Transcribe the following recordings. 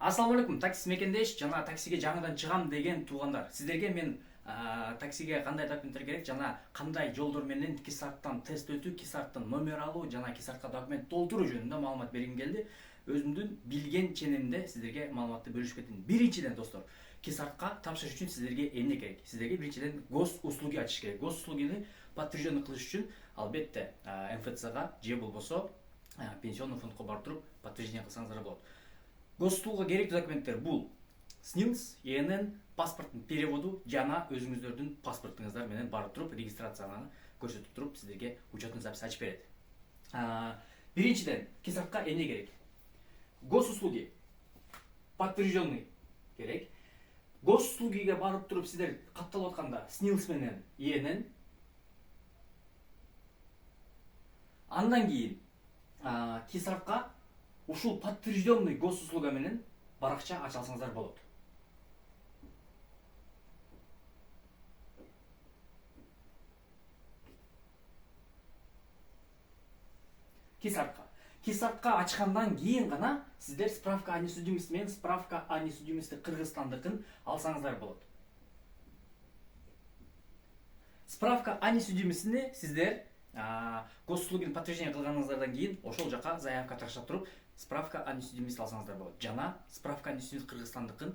Ассаламу алейкум, такси мекендеш жана таксиге жаңыдан чыгам деген туугандар. Сиздерге мен таксиге кандай документтер керек жана кандай жолдор менен кисарттан тест өтүү, кисарттан номер алуу жана кисартка документ толтуруу жөнүндө маалымат бергим келди. Өзүмдүн билген ченемде сиздерге маалыматты бөлүшүп кеттим. Биринчиден достор, кисартка тапшырыш үчүн сиздерге эмне керек? Сиздерге биринчиден госуслуги ачыш керек. Госуслугини подтверждение кылыш үчүн албетте МФЦга же болбосо пенсионный фондко барып туруп подтверждение кылсаңыздар болот. Госуслуга керектүү документтер бул СНИЛС, ИНН, паспорттун переводу жана өзүңүздөрдүн паспортуңуздар менен барып туруп регистрацияны көрсөтүп туруп сиздерге учетный запись ачып берет. Биринчиден кисартка эмне керек? Госуслуги подтвержденный керек. Госуслугиге барып туруп сиздер катталып атканда СНИЛС менен ИНН, андан кийин кисартка ушул подтвержденный госуслуга менен баракча ача алсаңыздар болот. Кисартка ачкандан кийин гана сиздер справка о несудимости менен справка о несудимости Кыргызстандыкын алсаңыздар болот. Справка о несудимостини сиздер госуслугини подтверждение кылганыңыздардан кийин ошол жака заявка таштап туруп справка о несудимости алсаңыздар болот. Жана справка о несудимости Кыргызстандыкын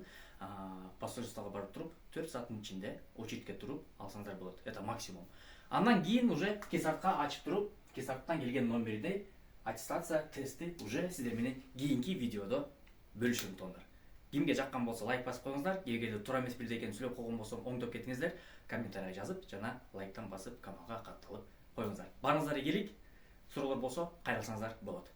посольствого барып туруп 4 сааттын ичинде очередке туруп алсаңыздар болот. Это максимум. Андан кийин уже кисартка ачып туруп, кисарттан келген номерди аттестация тести уже сиздер менен кийинки видеодо бөлүшөм туугандар. Кимге жаккан болсо лайк басып коюңуздар. Эгерде туура эмес бирде экенин сүйлөп койгон болсом оңдоп кетиңиздер. Комментарийга жазып жана лайктан басып каналга катталып коюңуздар. Барыңыздар ийгилик. Суроолор болсо кайрылсаңыздар болот.